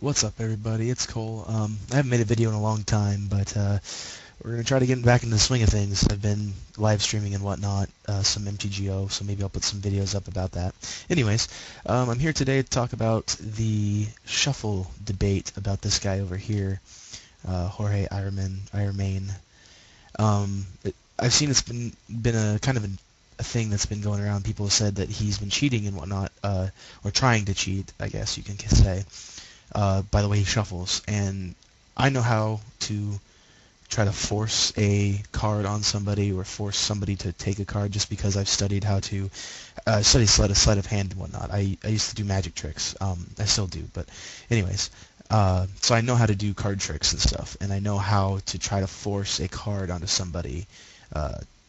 What's up, everybody? It's Cole. I haven't made a video in a long time, but we're gonna try to get back into the swing of things. I've been live streaming and whatnot, some MTGO, so maybe I'll put some videos up about that. Anyways, I'm here today to talk about the shuffle debate about this guy over here, Jorge Iramain. I've seen it's been a kind of a thing that's been going around. People have said that he's been cheating and whatnot, or trying to cheat, I guess you can say. By the way he shuffles, and I know how to try to force a card on somebody or force somebody to take a card just because I've studied how to study sleight of hand and whatnot. I used to do magic tricks. I still do, but anyways, so I know how to do card tricks and stuff, and I know how to try to force a card onto somebody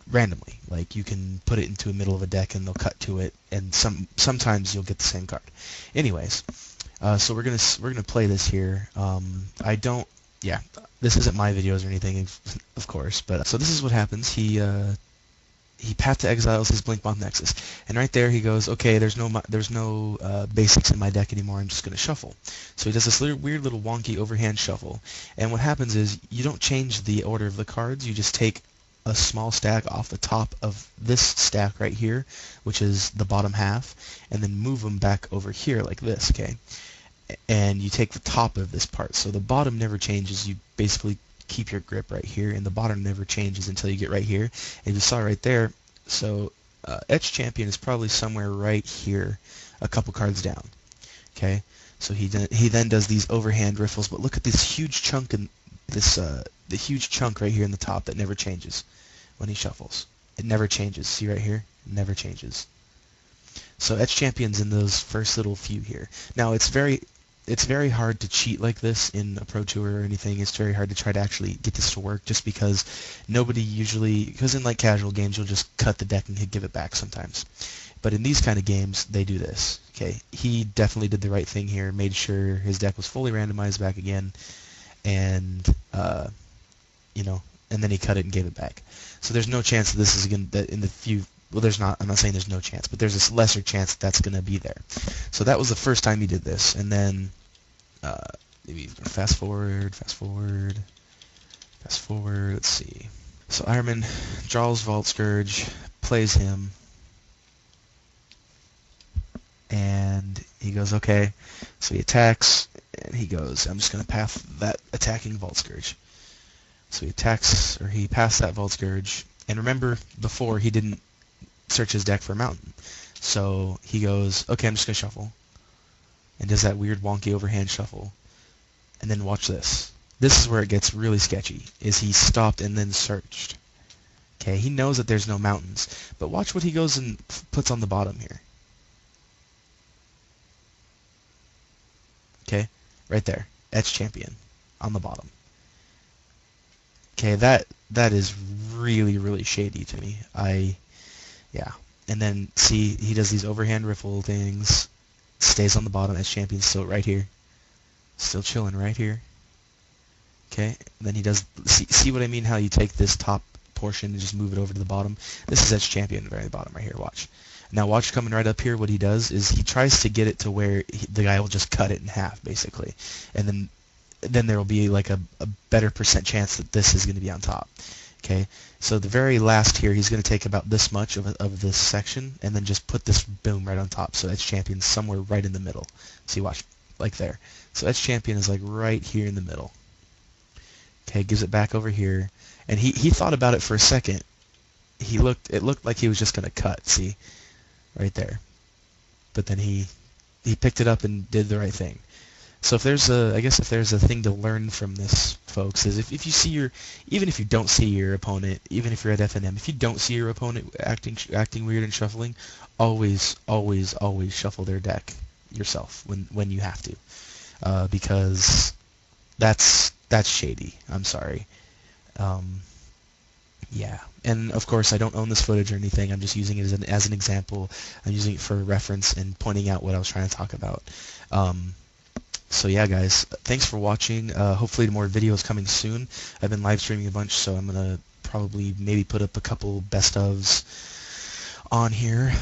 randomly. Like, you can put it into the middle of a deck and they'll cut to it, and sometimes you'll get the same card. Anyways, so we're gonna play this here. Yeah, this isn't my videos or anything, of course. But so this is what happens. He Path to Exiles his Blinkmoth Nexus, and right there he goes, okay, there's no basics in my deck anymore. I'm just gonna shuffle. So he does this weird little wonky overhand shuffle, and what happens is you don't change the order of the cards. You just take a small stack off the top of this stack right here, which is the bottom half, and then move them back over here like this, okay? And you take the top of this part. So the bottom never changes. You basically keep your grip right here, and the bottom never changes until you get right here. And you saw right there, so Etch Champion is probably somewhere right here, a couple cards down, okay? So he then does these overhand riffles, but look at this huge chunk in this the huge chunk right here in the top that never changes when he shuffles. It never changes. See right here? It never changes. So Etch Champion's in those first little few here. Now it's very hard to cheat like this in a Pro Tour or anything. It's very hard to try to actually get this to work, just because nobody usually, because in like casual games you'll just cut the deck and give it back sometimes. But in these kind of games they do this. Okay, he definitely did the right thing here, made sure his deck was fully randomized back again, and and then he cut it and gave it back. So there's no chance that this is going that in the few. Well, there's not. I'm not saying there's no chance, but there's this lesser chance that's going to be there. So that was the first time he did this, and then maybe fast forward. Let's see. So Iramain draws Vault Scourge, plays him, and he goes, okay. So he attacks, and he goes, I'm just going to path that attacking Vault Scourge. So he attacks, or he passed that Vault Scourge, and remember before he didn't search his deck for a mountain. So he goes, okay, I'm just going to shuffle, and does that weird wonky overhand shuffle. And then watch this. This is where it gets really sketchy, is he stopped and then searched. Okay, he knows that there's no mountains, but watch what he goes and puts on the bottom here. Okay, right there, Etch Champion on the bottom. Okay, that is really shady to me. Yeah. And then see, he does these overhand riffle things, stays on the bottom. Etch Champion's still right here, still chilling right here. Okay, and then he does, see what I mean, how you take this top portion and just move it over to the bottom. This is Etch Champion at the very bottom right here, watch. Now watch, coming right up here, what he does is he tries to get it to where the guy will just cut it in half, basically. And then there will be like a better percent chance that this is going to be on top. Okay, so the very last here, he's going to take about this much of this section and then just put this boom right on top. So Etch Champion's somewhere right in the middle. See, watch, like there. So Etch Champion is like right here in the middle. Okay, gives it back over here, and he thought about it for a second. It looked like he was just going to cut. See, right there. But then he picked it up and did the right thing. So if there's a thing to learn from this, folks, is if you see even if you don't see your opponent, even if you're at FNM, if you don't see your opponent acting weird and shuffling, always shuffle their deck yourself when you have to, because that's shady. I'm sorry. Yeah, and of course I don't own this footage or anything. I'm just using it as an example. I'm using it for reference and pointing out what I was trying to talk about. So yeah, guys, thanks for watching. Hopefully more videos coming soon. I've been live streaming a bunch, so I'm gonna probably maybe put up a couple best ofs on here.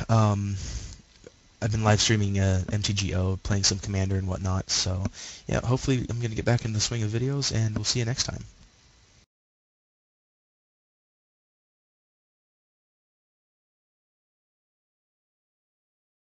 I've been live streaming MTGO, playing some Commander and whatnot. So yeah, hopefully I'm gonna get back in the swing of videos, and we'll see you next time.